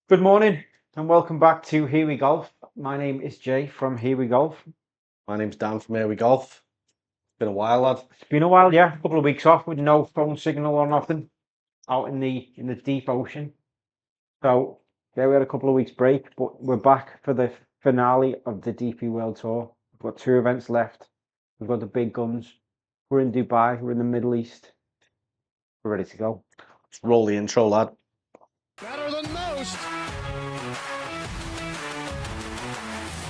Good morning and welcome back to Here We Golf. My name is Jay from Here We Golf. My name's Dan from Here We Golf. Been a while, lad. It's been a while, yeah, a couple of weeks off with no phone signal or nothing out in the deep ocean. So yeah, we had a couple of weeks break, but we're back for the finale of the DP World Tour. We've got 2 events left. We've got the big guns. We're in Dubai, we're in the Middle East. We're ready to go. Let's roll the intro, lad. Better than most.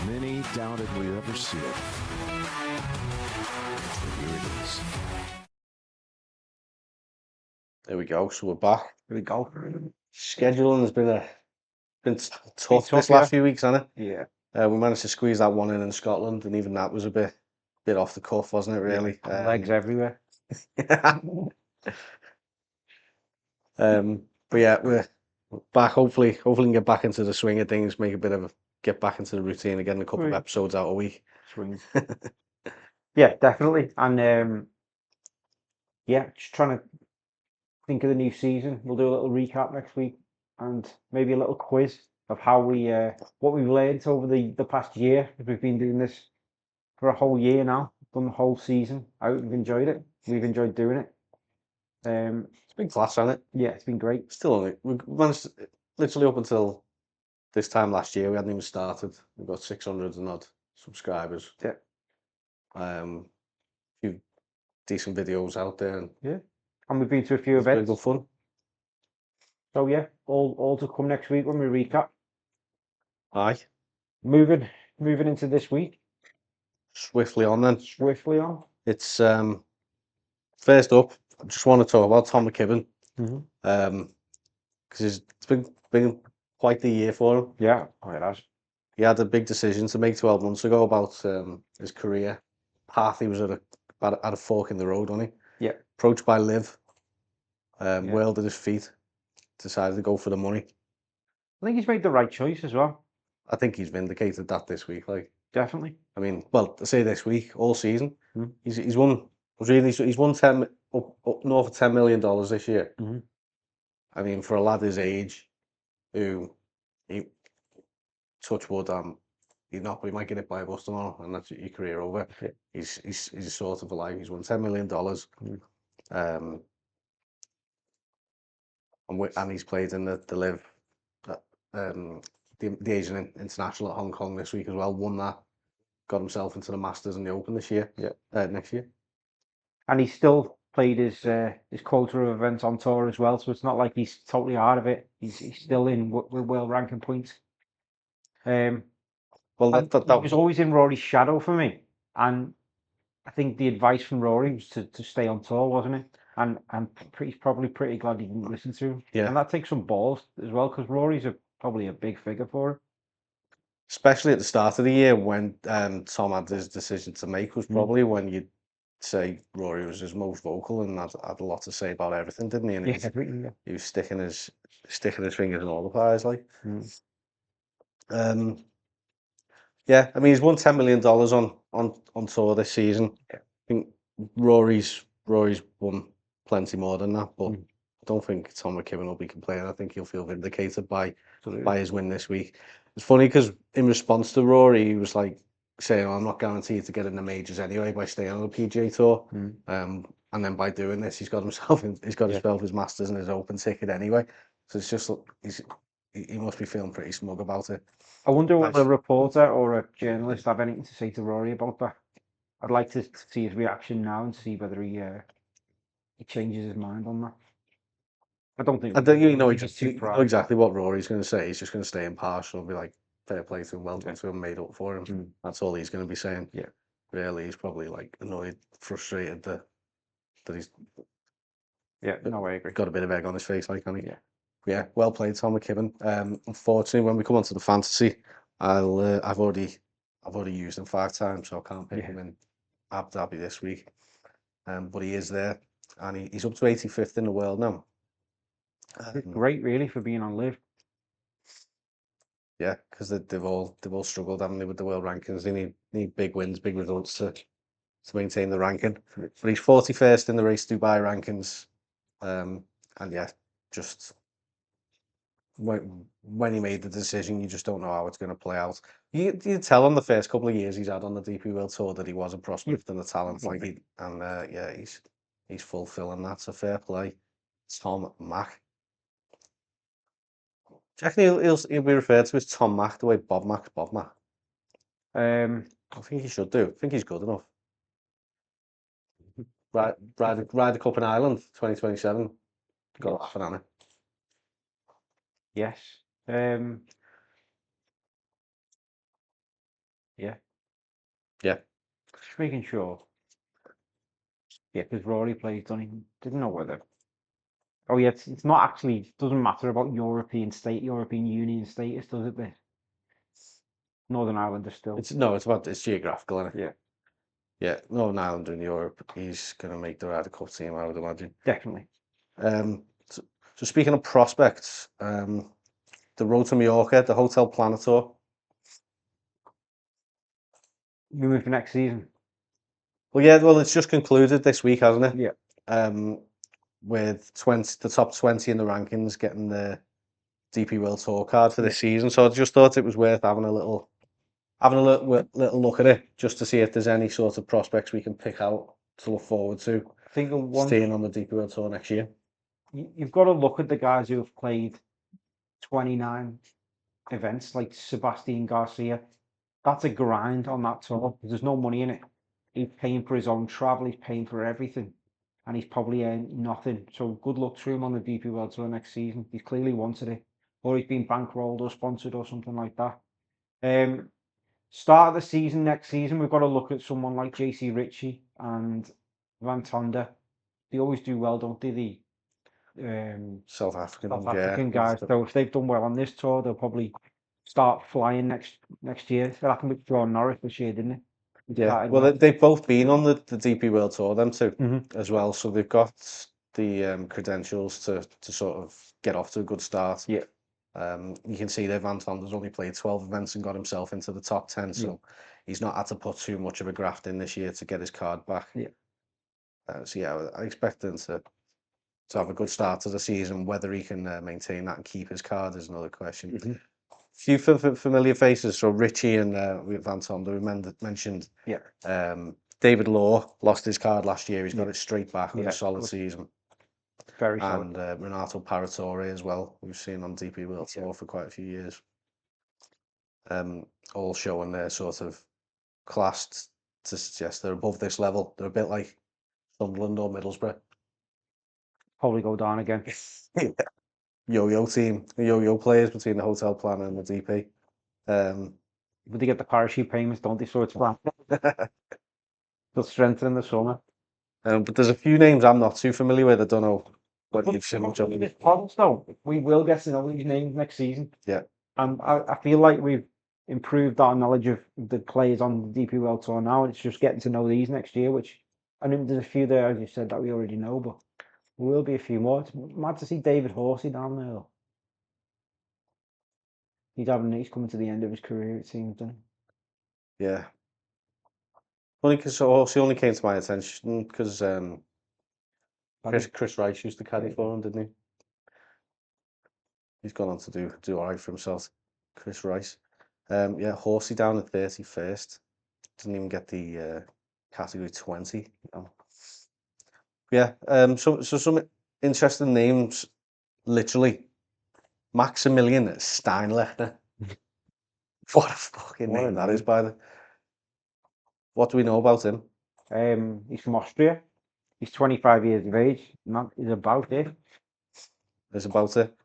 Many doubted we'd ever see it. But here it is. There we go. So we're back. Here we go. Scheduling has been tough tough, this yeah. last few weeks, hasn't it? Yeah. We managed to squeeze that one in Scotland, and even that was a bit off the cuff, wasn't it? Really. Legs everywhere. But yeah, we're back. Hopefully, we can get back into the swing of things. Get back into the routine again. A couple of Right. episodes out a week. Swing. Yeah, definitely. And yeah, just trying to think of the new season. We'll do a little recap next week and maybe a little quiz of how what we've learned over the past year. We've been doing this for a whole year now, done the whole season. We've enjoyed it. We've enjoyed doing it. It's been class, hasn't it? Yeah, it's been great. Still only we managed literally up until this time last year. We hadn't even started. We've got 600 and odd subscribers. Yeah. Few decent videos out there, and And we've been to a few it's been events. good fun. So yeah, all to come next week when we recap. Aye, Moving into this week, swiftly on then. swiftly on. It's first up. I just want to talk about Tom McKibbin Mm-hmm. because it's been quite the year for him. Yeah, it has. He had a big decision to make 12 months ago about his career path. He was at a fork in the road, wasn't he? Yeah. Approached by Liv, whirled at his feet, decided to go for the money. I think he's made the right choice as well. I think he's vindicated that this week. Like, Definitely. I mean, well, I say this week, all season, Mm. he's won. He's won up north of $10 million this year. Mhm. I mean, for a lad his age, who he touch wood, he might get hit by a bus tomorrow, and that's your career over. Yeah. He's sort of alive. He's won $10 million. And he's played in the Live, the Asian International at Hong Kong this week as well. Won that, got himself into the Masters and the Open this year. Yeah, next year. And he's still played his quota of events on tour as well, so it's not like he's totally out of it. He's still in with world ranking points. Well, And he was always in Rory's shadow for me, and I think the advice from Rory was to stay on tour, wasn't it? And he's probably pretty glad he didn't listen to him. Yeah. And that takes some balls as well, because Rory's probably a big figure for him. especially at the start of the year when Tom had his decision to make, was probably when you'd say Rory was his most vocal and had a lot to say about everything, didn't he? And Yeah, everything. he was sticking his fingers in all the pies, like. Yeah, I mean, he's won $10 million on tour this season. Yeah. I think Rory's won plenty more than that, but I don't think Tom McKibbin will be complaining. I think he'll feel vindicated by his win this week. It's funny because in response to Rory, he was like saying, I'm not guaranteed to get in the majors anyway by staying on the PGA Tour. And then by doing this, he's got himself his Masters and his Open ticket anyway. So it's just he must be feeling pretty smug about it. I wonder whether a reporter or a journalist have anything to say to Rory about that. I'd like to see his reaction now and see whether he changes his mind on that. I don't think. I don't know too exactly what Rory's going to say. He's just going to stay impartial and be like, fair play to him, well done to him, made up for him. That's all he's going to be saying. Yeah. Really, he's probably like annoyed, frustrated that he's Yeah, no, I agree. got a bit of egg on his face, like, hasn't he? Yeah. Yeah, well played, Tom McKibbin. Unfortunately, when we come onto the fantasy, I've already used him 5 times, so I can't pick him in Abu Dhabi this week. But he is there, and he's up to 85th in the world now. Great, really, for being on Live. Yeah, because they've all struggled, haven't they, with the world rankings? They need big wins, big results to maintain the ranking. But he's 41st in the Race Dubai rankings, and yeah, just when he made the decision, you just don't know how it's going to play out. You tell him the first couple of years he's had on the DP World Tour that he was a prospect and a talent, he's fulfilling that. So fair play, Tom Mack. Do you reckon he'll be referred to as Tom Mack the way Bob Mack's Bob Mack? I think he should do. I think he's good enough. Ride the Cup in Ireland, 2027. Got to laugh at it. Yes. Yeah. Yeah. Just making sure. Yeah, because Rory plays, didn't know whether. Oh yeah, it's not actually, doesn't matter about European Union status, does it? Northern Ireland is still. It's geographical, isn't it? Yeah. Yeah, Northern Ireland in Europe, he's going to make the Ryder Cup team, I would imagine. Definitely. So speaking of prospects, the road to Mallorca, the Hotel Planet Tour. You move for next season. Well, it's just concluded this week, hasn't it? Yeah. With the top 20 in the rankings getting the DP World Tour card for this season. So I just thought it was worth having a little look at it, just to see if there's any sort of prospects we can pick out to look forward to. I think staying on the DP World Tour next year. You've got to look at the guys who have played 29 events, like Sebastian Garcia. That's a grind on that tour because there's no money in it. He's paying for his own travel, he's paying for everything, and he's probably earned nothing. So good luck to him on the DP World Tour next season. He's clearly wanted it, or he's been bankrolled or sponsored or something like that. Start of the season next season, we've got to look at someone like JC Ritchie and Van Tonder. They always do well, don't they? The South African guys. So if they've done well on this tour, they'll probably start flying next year. That happened with John Norris this year, didn't it? Yeah. Well, they've both been on the DP World Tour, them two, as well. So they've got the credentials to sort of get off to a good start. Yeah. You can see that Van Tonder's only played 12 events and got himself into the top 10, so he's not had to put too much of a graft in this year to get his card back. Yeah. So yeah, I expect him to have a good start to the season. Whether he can maintain that and keep his card is another question. A few familiar faces. So Richie and Van Tonder, we mentioned. Yeah. David Law lost his card last year. He's got it straight back with a solid season. Very solid. And Renato Paratore as well, we've seen on DP World Tour for quite a few years. All showing their sort of class to suggest they're above this level. They're a bit like Sunderland or Middlesbrough. Probably go down again. Yo-yo team, yo-yo players between the Hotel Planner and the DP. But they get the parachute payments, don't they? So it's flat. They'll strengthen in the summer. But there's a few names I'm not too familiar with. I don't know what you've seen much of. Though, we will get to know these names next season. Yeah. And I feel like we've improved our knowledge of the players on the DP World Tour now. It's just getting to know these next year, which I know there's a few there, as you said, that we already know, but there will be a few more. It's mad to see David Horsey down there, though. He's coming to the end of his career, it seems, doesn't he? Yeah. Only because Horsey only came to my attention because Chris Rice used to caddy for him, didn't he? He's gone on to do all right for himself. Chris Rice. Horsey down at 31st. Didn't even get the category 20. Oh. Yeah. So some interesting names. Literally, Maximilian Steinlechter. What a fucking name that is, by the. What do we know about him? He's from Austria. He's 25 years of age. He's about it. Is about it.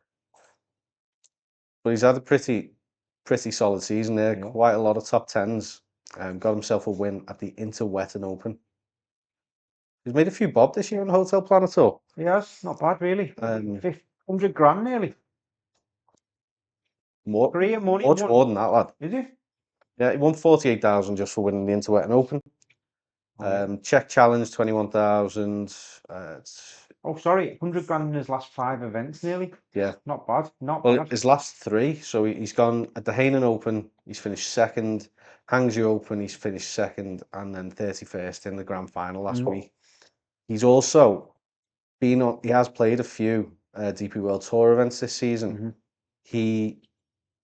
But he's had a pretty solid season there. Yeah. Quite a lot of top tens. Got himself a win at the Interwetten Open. He's made a few bob this year on the Hotel Planet Tour. He has, not bad really. 100 grand nearly. Much more than that, lad. Is he? Yeah, he won 48,000 just for winning the Interwetten Open. Czech Challenge 21,000. Oh, sorry, 100 grand in his last 5 events nearly. Yeah, not bad. Bad. His last 3. So he's gone at the Hainan Open. He's finished second. Hangzhou Open. He's finished second, and then 31st in the grand final last week. He's also been on. He has played a few DP World Tour events this season. He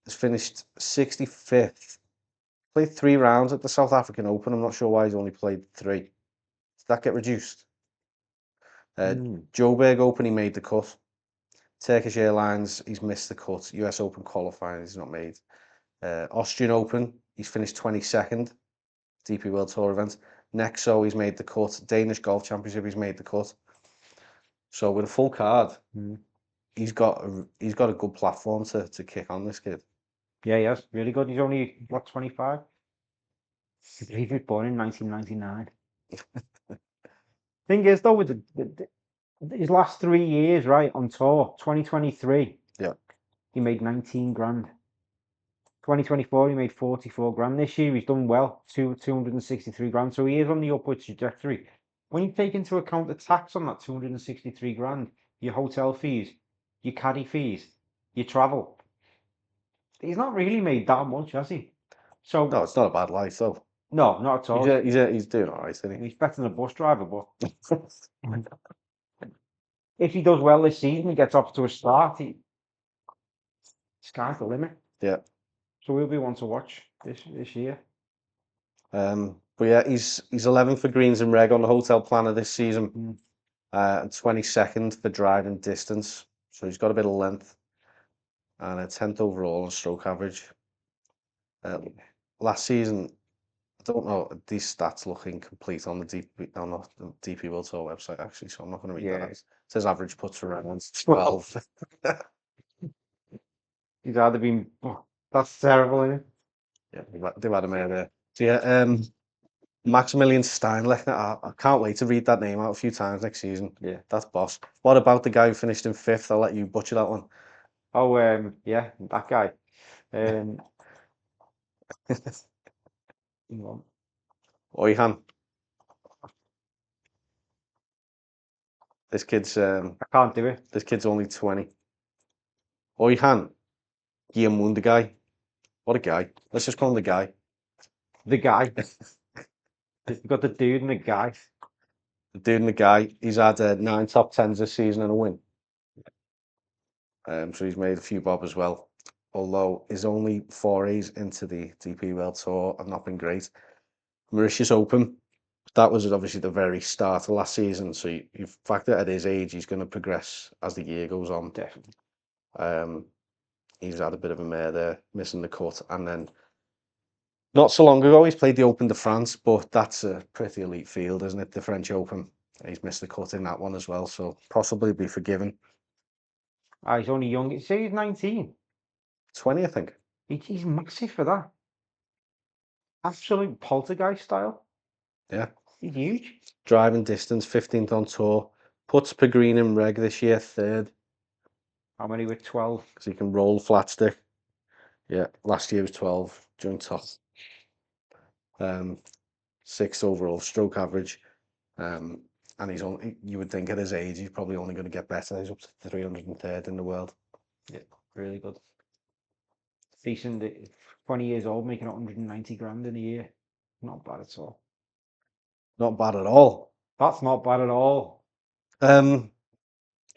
has finished 65th. Played 3 rounds at the South African Open. I'm not sure why he's only played 3. Did that get reduced? Joburg Open, he made the cut. Turkish Airlines, he's missed the cut. US Open qualifying, he's not made. Austrian Open, he's finished 22nd. DP World Tour event. Nexo, he's made the cut. Danish Golf Championship, he's made the cut. So with a full card, he's got a good platform to kick on, this kid. Yeah, he has. Really good. He's only, what, 25? I believe he was born in 1999. Thing is, though, with his last 3 years, right, on tour, 2023, Yeah. he made 19 grand. 2024, he made 44 grand. This year, he's done well, 263 grand. So he is on the upward trajectory. When you take into account the tax on that 263 grand, your hotel fees, your caddy fees, your travel, he's not really made that much, has he? So No, it's not a bad life, though. no, not at all. He's doing all right, isn't he? He's better than a bus driver, but if he does well this season, he gets off to a start. Sky's the limit. Yeah. So we'll be one to watch this year. But yeah, he's 11th for greens and reg on the hotel planner this season, and 22nd for driving distance. So he's got a bit of length, and a 10th overall on stroke average. Last season, I don't know, these stats look incomplete on the DP World Tour website, actually, so I'm not going to read that out. It says average putts for rounds 12. He's either been, that's terrible, isn't it? Yeah, they've had him there. So yeah, Maximilian Steinlechner, I can't wait to read that name out a few times next season. Yeah. That's boss. What about the guy who finished in 5th? I'll let you butcher that one. Oh, yeah, that guy. Oyhan. This kid's I can't do it. This kid's only 20. Oyhan Guillemund, the guy. What a guy. Let's just call him the guy. The guy. You've got the dude and the guy. The dude and the guy. He's had 9 top 10s this season and a win. So he's made a few bob as well. Although his only forays into the DP World Tour have not been great. Mauritius Open, that was obviously the very start of last season. So you factor at his age, he's going to progress as the year goes on. Definitely. He's had a bit of a mare there, missing the cut. And then not so long ago, he's played the Open de France, but that's a pretty elite field, isn't it? The French Open. He's missed the cut in that one as well, so possibly be forgiven. He's only young. You say he's 19. 20, I think. He's massive for that. Absolute poltergeist style. Yeah. He's huge. Driving distance, 15th on tour. Puts per green in reg this year, 3rd. How many with 12? Because he can roll flat stick. Yeah, last year was 12 during top. 6th overall stroke average. And he's only, you would think at his age, he's probably only going to get better. He's up to 303rd in the world. Yeah, really good. Decent. 20 years old, making 190 grand in a year. Not bad at all. Not bad at all. That's not bad at all. Other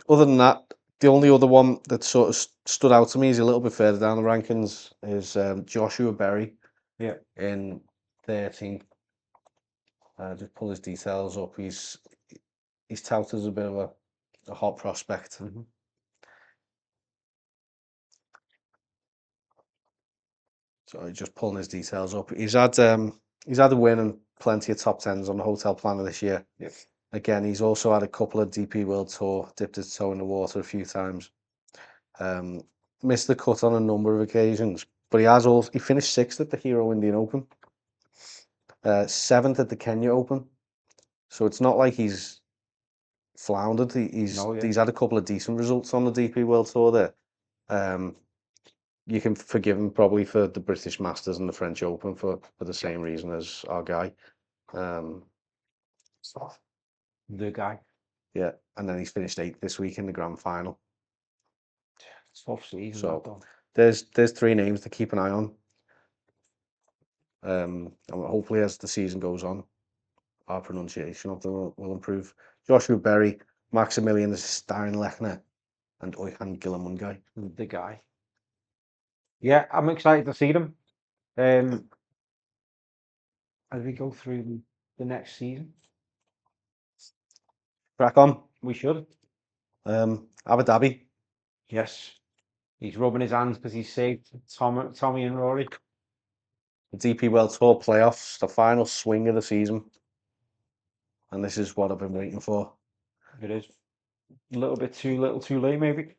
than that, the only other one that sort of stood out to me is a little bit further down the rankings is Joshua Berry. Yeah. In 13th. Just pull his details up. He's touted as a bit of a hot prospect. Sorry, just pulling his details up. He's had a win and plenty of top 10s on the hotel planner this year. Yep. Again, he's also had a couple of DP World Tour, dipped his toe in the water a few times. Missed the cut on a number of occasions, but he finished 6th at the Hero Indian Open, 7th at the Kenya Open. So it's not like he's floundered. He's had a couple of decent results on the DP World Tour there. You can forgive him probably for the British Masters and the French Open for the same reason as our guy. The guy. Yeah, and then he's finished 8th this week in the grand final. Tough season. So there's 3 names to keep an eye on. And hopefully as the season goes on, our pronunciation of them will improve. Joshua Berry, Maximilian Steinlechner, and Oyhan Guillemund. The guy. Yeah, I'm excited to see them. As we go through the next season, Crack on. we should. Abu Dhabi. Yes, he's rubbing his hands because he's saved Tommy and Rory. The DP World Tour playoffs, the final swing of the season. And this is what I've been waiting for. It is a little bit too little, too late, maybe.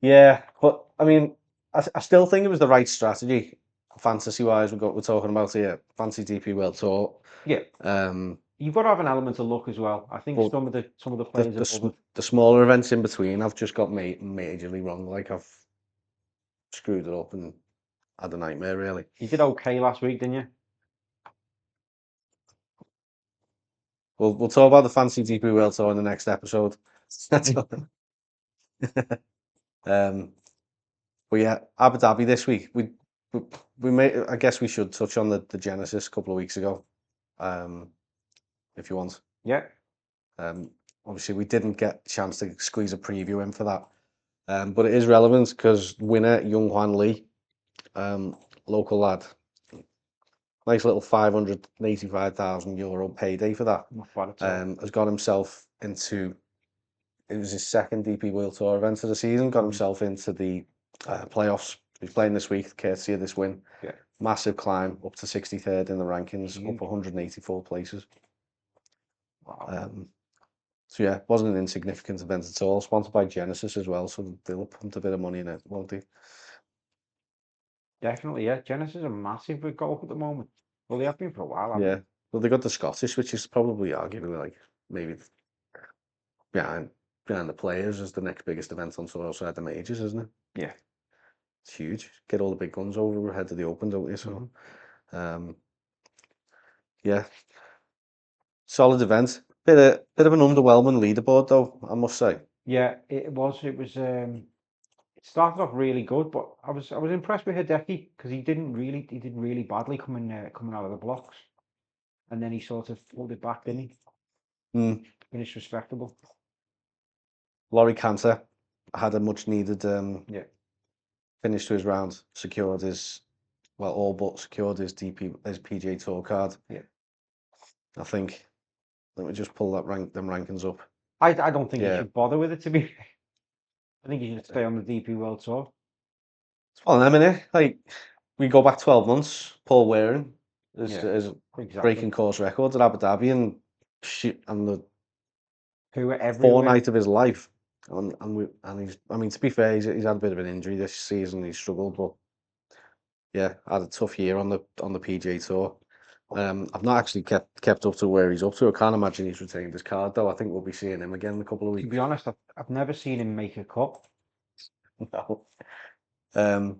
Yeah, but I mean, I still think it was the right strategy, fantasy-wise. We're talking about here, fancy DP World Tour. Yeah, Um, you've got to have an element of luck as well. I think Well, some of the players above it. the smaller events in between, I've just got majorly wrong. Like I've screwed it up and had a nightmare, really. You did okay last week, didn't you? We'll talk about the fancy DP World Tour in the next episode. That's all. But yeah, Abu Dhabi this week. We may. I guess we should touch on the Genesis a couple of weeks ago, if you want. Yeah. Obviously, we didn't get a chance to squeeze a preview in for that, but it is relevant because winner Young Hwan Lee, local lad, nice little €585,000 payday for that. Not bad at all. Has got himself into. It was his second DP World Tour event of the season. Got himself into the playoffs. He's playing this week, courtesy of this win. Yeah. Massive climb up to 63rd in the rankings, Huge. up 184 places. Wow. So yeah, wasn't an insignificant event at all. Sponsored by Genesis as well, so they'll pump a bit of money in it, won't they? Definitely, yeah. Genesis are massive with golf at the moment. Well, they have been for a while. haven't Yeah. Well, they got the Scottish, which is probably arguably like maybe behind the Players as the next biggest event on tour outside the majors, isn't it? Yeah. It's huge. Get all the big guns over ahead of the Open, don't you? So, Mhm. yeah, solid event. Bit of an underwhelming leaderboard though, I must say. Yeah, it was. It was. It started off really good, but I was impressed with Hideki because he did really badly coming out of the blocks, and then he sort of pulled it back, didn't he? Mm. Finished respectable. Laurie Cantor had a much needed Yeah. finish to his round. Secured his all but secured his PGA Tour card. Yeah. I think. Let me just pull them rankings up. I don't think he Yeah. should bother with it, to be. I think he should stay on the DP World Tour. It's one of them, innit? Like we go back 12 months. Paul Waring is Exactly. breaking course records at Abu Dhabi and the Who were everywhere. fortnight of his life. And he's. I mean, to be fair, he's had a bit of an injury this season. He struggled, but yeah, had a tough year on the PGA Tour. I've not actually kept up to where he's up to. I can't imagine he's retained his card though. I think we'll be seeing him again in a couple of To weeks. be honest, I've never seen him make a cut. No. But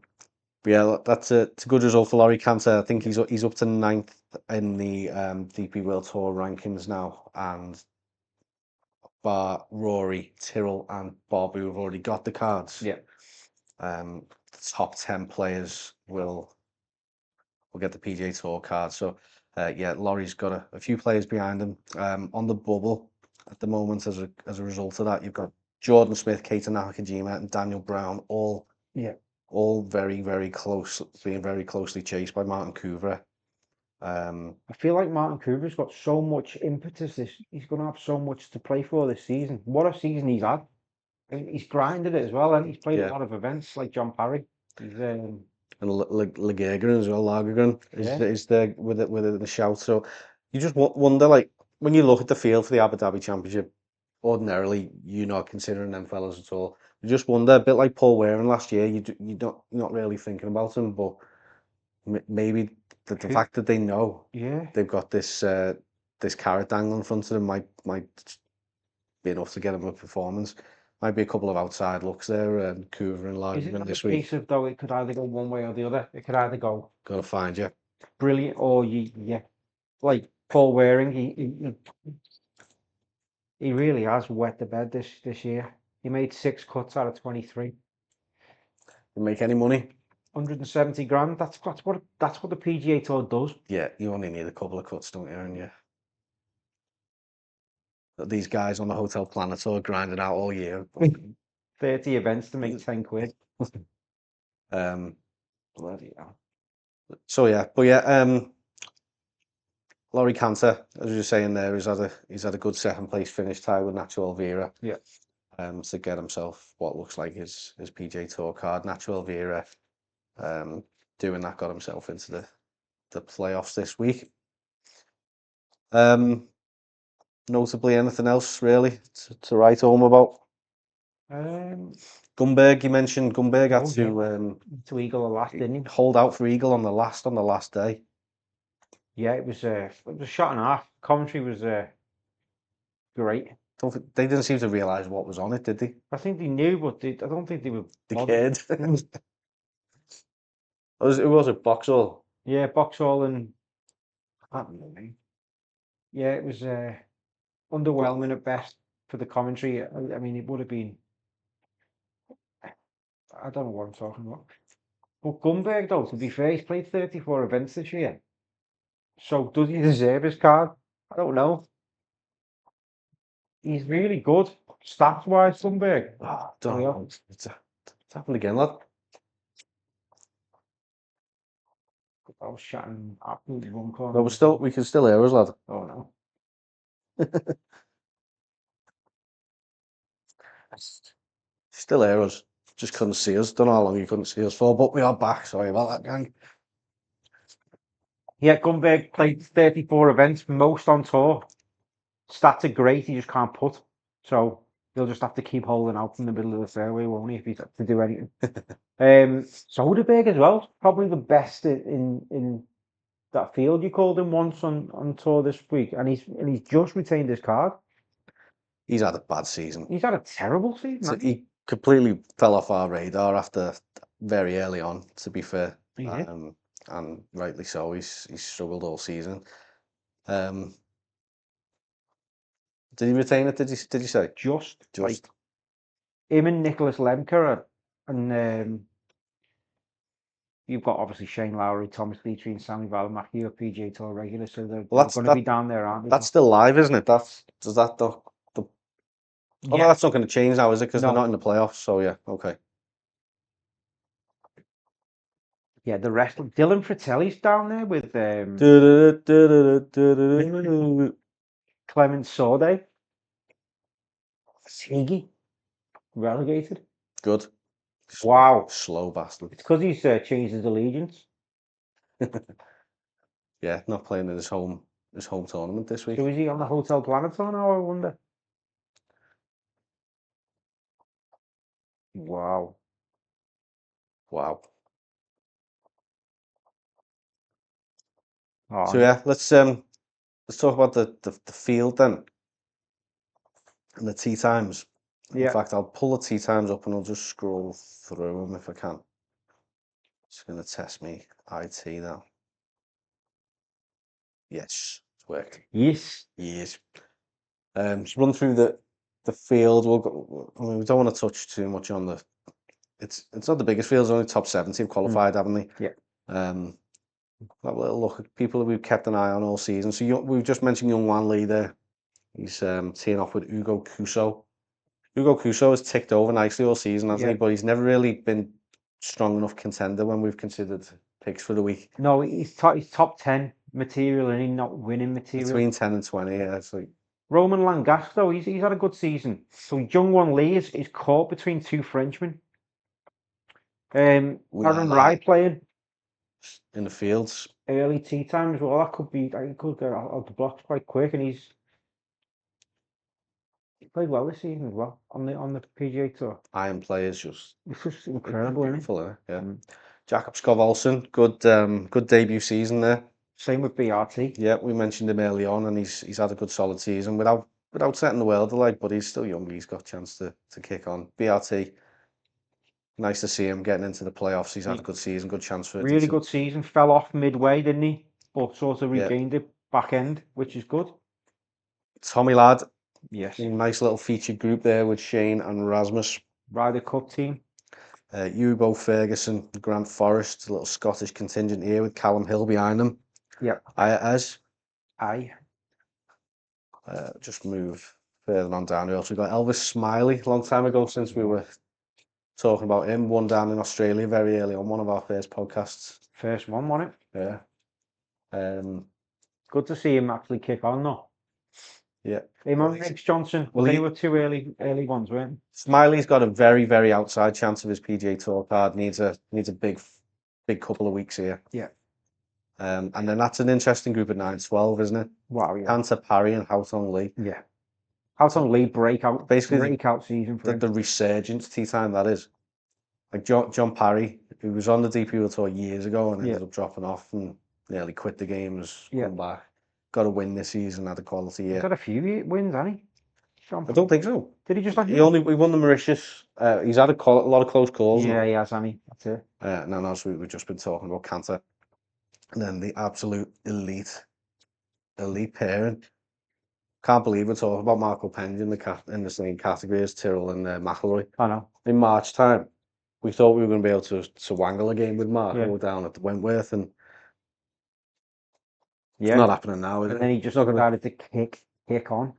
yeah, that's a good result for Laurie Cantor. I think he's up to 9th in the DP World Tour rankings now, and Rory, Tyrrell, and Bob, who have already got the cards. Yeah. The top 10 players will get the PGA Tour card. So yeah, Laurie's got a few players behind him. On the bubble at the moment, as a result of that, you've got Jordan Smith, Keita Nakajima, and Daniel Brown, all very, very close, being very closely chased by Martin Couvre. I feel like Martin Cooper's got so much impetus. He's going to have so much to play for this season. What a season he's had! And he's grinded it as well, and he's played a lot of events like John Parry. He's and Lagergren as well. Lagergren is there with it in the shout. So you just wonder, like when you look at the field for the Abu Dhabi Championship, ordinarily you're not considering them fellas at all. You just wonder, a bit like Paul Waring last year. You're not really thinking about him, but maybe the fact that they know they've got this carrot dangle in front of them might be enough to get them a performance. Might be a couple of outside looks there, Coover and Lagergren this week. Case of though it could either go one way or the other. It could either go Gotta find you brilliant or like Paul Waring. He really has wet the bed this year. He made 6 cuts out of 23. You make any money? 170 grand. That's what the PGA Tour does. Yeah, you only need a couple of cuts, don't you? And yeah, these guys on the Hotel Planet Tour grinding out all year. 30 events to make 10 quid. Bloody hell. So yeah, Laurie Cantor, as you were saying there, he's had a good second place finish tie with Nacho Elvira. Yeah. To get himself what looks like his PJ Tour card. Nacho Elvira, doing that, got himself into the playoffs this week. Notably, anything else really to write home about? Gunberg, you mentioned Gunberg had to Eagle the last, didn't he? Hold out for Eagle on the last day. Yeah, it was a shot and a half. Commentary was great. They didn't seem to realise what was on it, did they? I think they knew, but I don't think they were. They cared. It was a Boxall. Yeah, Boxall and yeah, it was underwhelming at best for the commentary. I mean, it would have been. I don't know what I'm talking about. But Gunberg, though, to be fair, he's played 34 events this year. So does he deserve his card? I don't know. He's really good stats-wise, Gunberg. Don't know. It's happened again, lad. I was chatting absolutely one corner. No, we can still hear us, lad. Oh no. Still hear us. Just couldn't see us. Don't know how long you couldn't see us for, but we are back. Sorry about that, gang. Yeah, Gunberg played 34 events, most on tour. Stats are great, he just can't putt. So he'll just have to keep holding out from the middle of the fairway, won't he, if he's to do anything. Soderberg as well, probably the best in that field. You called him once on tour this week, and he's just retained his card. He's had a bad season. He's had a terrible season. So he completely fell off our radar after very early on, to be fair. And rightly so. He's struggled all season. Did he retain it? Did you say? Just. Like, him and Nicholas Lemke and you've got obviously Shane Lowry, Thomas Dietrich, and Sammy Valimaki are PGA Tour regulars, so they're going to be down there, aren't they? That's still live, isn't it? That's not going to change now, is it? Because they're not in the playoffs. So yeah, okay. Yeah, the rest. Dylan Fratelli's down there with Clement Sorday. Siggy relegated. Good. Wow. Slow bastard. It's because he's changed his allegiance. Yeah, not playing in his home tournament this week. So is he on the Hotel Planet tour now, I wonder? Wow. Oh, so yeah, let's talk about the field then. And the tee times. Yeah. In fact, I'll pull the tee times up and I'll just scroll through them if I can. It's going to test me IT now. Yes, it's working. Yes. Just run through the field. We don't want to touch too much on the. It's not the biggest field. It's only top 70 have qualified, haven't they? Yeah. Have a little look at people that we've kept an eye on all season. So we've just mentioned Young Wan Lee there. He's teeing off with Hugo Cuso. Hugo Cuso has ticked over nicely all season, hasn't he? But he's never really been strong enough contender when we've considered picks for the week. No, he's top 10 material and he's not winning material. Between 10 and 20, yeah. It's like... Roman Langas, though, he's had a good season. So Young Wan Lee is caught between two Frenchmen. Aaron Rai playing in the fields. Early tee time as well. That could be. He could get out the blocks quite quick, and he played well this season as well on the PGA Tour. Iron players it's just incredible, isn't it? Yeah. Jakob Skov-Olsen, good debut season there. Same with BRT. Yeah, we mentioned him early on, and he's had a good solid season without setting the world alight, but he's still young. He's got a chance to kick on. BRT. Nice to see him getting into the playoffs. He's had a good season, good chance for it. Really good season. Fell off midway, didn't he? But sort of regained it back end, which is good. Tommy Ladd. Yes. Nice little featured group there with Shane and Rasmus. Ryder Cup team. Hugo Ferguson, Grant Forrest, a little Scottish contingent here with Callum Hill behind them. Yep. Just move further on down. We also got Elvis Smiley, a long time ago since we were talking about him. Won down in Australia very early on one of our first podcasts. First one, wasn't it? Yeah. Good to see him actually kick on, though. Yeah. Him and Rex Johnson, well, they he- were two early ones, weren't they? Smiley's got a very, very outside chance of his PGA Tour card. Needs a big couple of weeks here. Yeah. And then that's an interesting group at 9-12, isn't it? Wow, yeah. Cantor, Parry, and Houghton Lee. Yeah. Houghton Lee breakout season for him. The resurgence tea time that is. Like John Parry, who was on the DP Tour years ago and ended up dropping off and nearly quit the game, has come back. Got a win this season, had a quality year. He's had a few wins, hasn't he? I don't think so. Did he just He won the Mauritius. He's had a lot of close calls. Yeah, he has, hasn't he? That's it. No, so we've just been talking about Cantor. And then the absolute elite pairing. Can't believe we're talking about Marco Penn in the same category as Tyrrell and McIlroy. I know. In March time, we thought we were going to be able to wangle a game with Marco down at the Wentworth, and it's not happening now, is it? And then he just decided to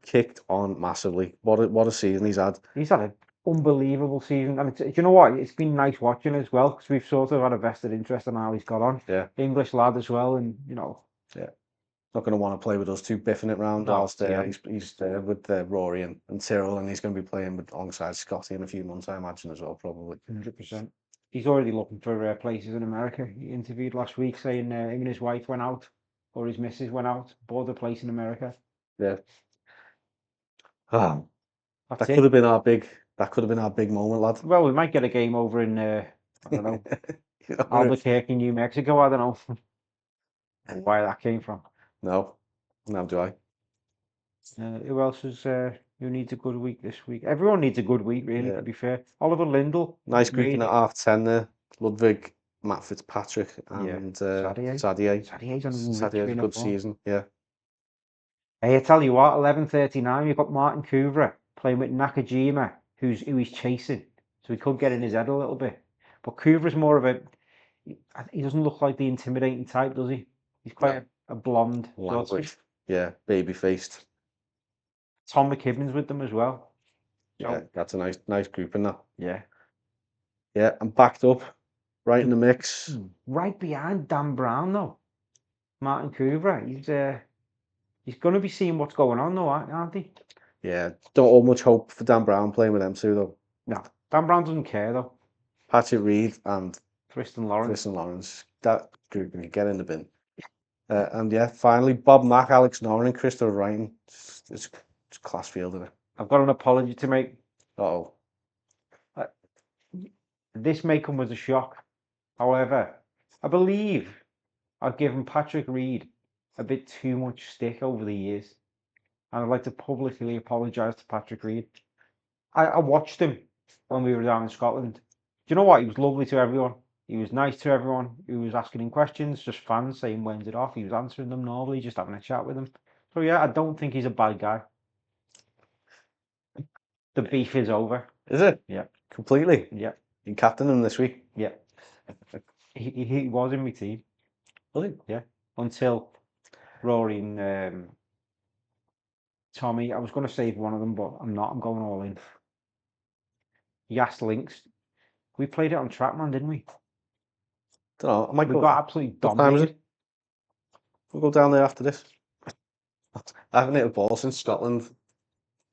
kicked on massively. What a season he's had. He's had an unbelievable season, and do you know what? It's been nice watching as well because we've sort of had a vested interest in how he's got on. Yeah, English lad as well, and you know. Yeah. Not going to want to play with us two biffing it round whilst he's there with Rory and Tyrrell, and he's going to be playing alongside Scotty in a few months, I imagine, as well, probably. 100%. He's already looking for places in America. He interviewed last week saying him and his wife went out, or his missus went out, bought a place in America. Yeah. That could have been our big moment, lad. Well, we might get a game over in I don't know, Albuquerque, New Mexico. I don't know where that came from. No, do I. Who else is who needs a good week this week? Everyone needs a good week, really, to be fair. Oliver Lindell. Nice grouping at 10 there. Ludwig, Matt Fitzpatrick, and Sadier. Sadier's had a good season, yeah. Hey, I tell you what, 11:39, you've got Martin Kuvra playing with Nakajima, who he's chasing. So he could get in his head a little bit. But Kuvra's more of he doesn't look like the intimidating type, does he? He's quite a blonde. Language. Yeah, baby-faced. Tom McKibbin's with them as well. Yeah, that's a nice group in that. Yeah. Yeah, and backed up, right in the mix. Right behind Dan Brown, though. Martin Kuvra, he's going to be seeing what's going on, though, aren't he? Yeah, don't hold much hope for Dan Brown playing with them two, though. No, Dan Brown doesn't care, though. Patrick Reed and Tristan Lawrence. That group can get in the bin. And yeah, finally, Bob Mack, Alex Noren, and Christopher Ryan. It's class field, isn't it? I've got an apology to make. Uh-oh. This may come as a shock. However, I believe I've given Patrick Reed a bit too much stick over the years. And I'd like to publicly apologise to Patrick Reed. I watched him when we were down in Scotland. Do you know what? He was lovely to everyone. He was nice to everyone who was asking him questions, just fans saying when's it off. He was answering them normally, just having a chat with them. So yeah, I don't think he's a bad guy. The beef is over. Is it? Yeah. Completely? Yeah. You captain him this week? Yeah. He was in my team. Was he? Yeah. Until Rory and Tommy. I was going to save one of them, but I'm not. I'm going all in. Yas Links. We played it on Trackman, didn't we? Don't know. I might We got absolutely dominated. We'll go down there after this. I haven't hit a ball since Scotland.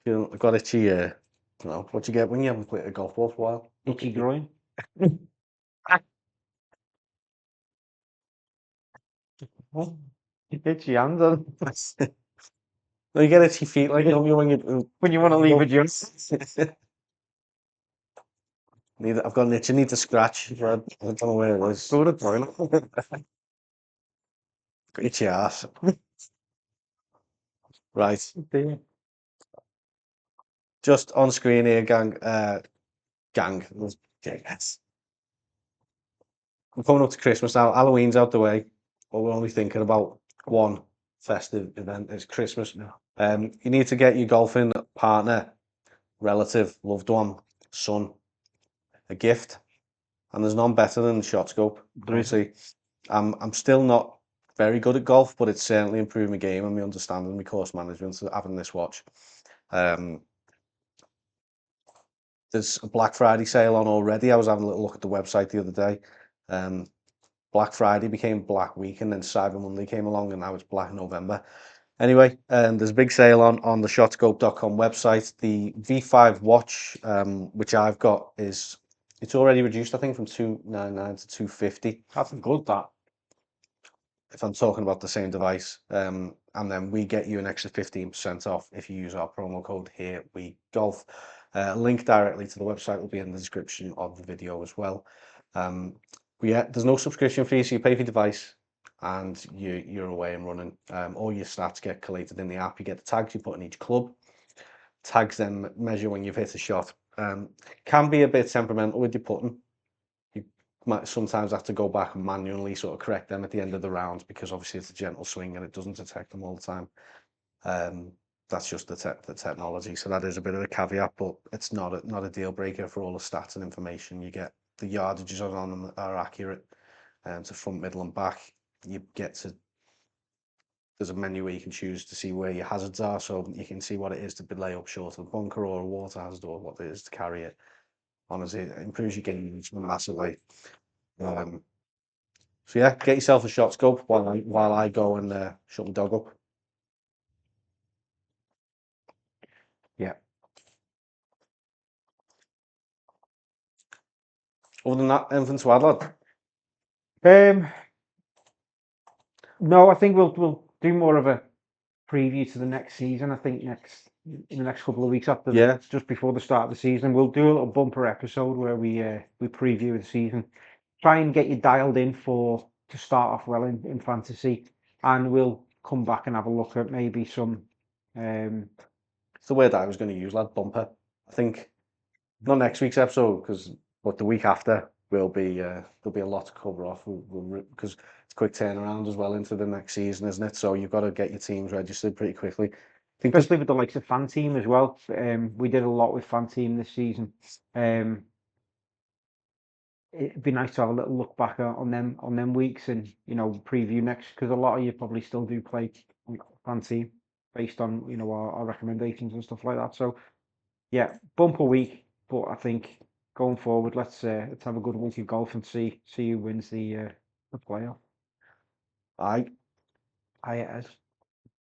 I've got itchy, what you get when you haven't played a golf ball for a while? Itchy groin. Itchy hands on. No, you get itchy feet like when you want to leave a gym. I've got an itch. I need to scratch. I don't know where it is. Go to the toilet. Itchy ass. Right. Just on screen here, gang. Yes. We're coming up to Christmas now. Halloween's out the way, but we're only thinking about one festive event. It's Christmas. You need to get your golfing partner, relative, loved one, son, a gift, and there's none better than Shot Scope. Honestly, I'm still not very good at golf, but it's certainly improved my game and my understanding, my course management, having this watch. there's a Black Friday sale on already. I was having a little look at the website the other day. Black Friday became Black Week, and then Cyber Monday came along, and now it's Black November. Anyway, there's a big sale on the shotscope.com website. The V5 watch, which I've got, it's already reduced, I think, from $299 to $250. That's good, that. If I'm talking about the same device, and then we get you an extra 15% off if you use our promo code Here We Golf. Link directly to the website will be in the description of the video as well. There's no subscription fee, so you pay for your device and you're away and running. All your stats get collated in the app. You get the tags you put in each club. Tags then measure when you've hit a shot. Can be a bit temperamental with your putting. You might sometimes have to go back and manually sort of correct them at the end of the round, because obviously it's a gentle swing and it doesn't detect them all the time. That's just the technology, so that is a bit of a caveat, but it's not a deal breaker for all the stats and information. You get the yardages on them are accurate, to front, middle, and back. You get to, there's a menu where you can choose to see where your hazards are, so you can see what it is to be lay up short of the bunker or a water hazard, or what it is to carry it. Honestly, it improves your game massively. So yeah, get yourself a shot scope while I go and shut my dog up. Yeah. Other than that, anything to add, lad? No, I think we'll do more of a preview to the next season. I think in the next couple of weeks after, just before the start of the season, we'll do a little bumper episode where we preview the season. Try and get you dialed in to start off well in fantasy, and we'll come back and have a look at maybe some. It's the word I was going to use, lad. Bumper. I think not next week's episode, but the week after will be there'll be a lot to cover off. Because it's a quick turnaround as well into the next season, isn't it? So you've got to get your teams registered pretty quickly. Especially with the likes of Fan Team as well. We did a lot with Fan Team this season. It'd be nice to have a little look back on them weeks, and preview next, because a lot of you probably still do play Fan Team based on our recommendations and stuff like that. So yeah, bumper week, but I think going forward, let's have a good week of golf and see who wins the playoff. Aye, it is.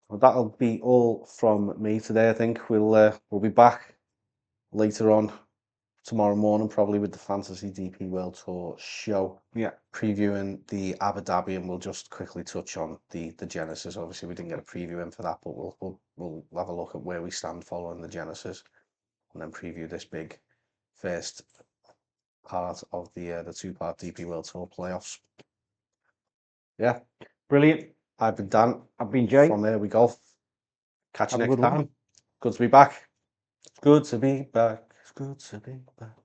Well, that'll be all from me today. I think we'll be back later on tomorrow morning, probably with the Fantasy DP World Tour show. Yeah, previewing the Abu Dhabi, and we'll just quickly touch on the Genesis. Obviously, we didn't get a preview in for that, but we'll have a look at where we stand following the Genesis, and then preview this big first part of the two-part DP World Tour playoffs. Yeah, brilliant. I've been Dan. I've been Jay. From There We Golf. Catch you Have a next good one. time. Good to be back. It's good to be back. It's good to be back.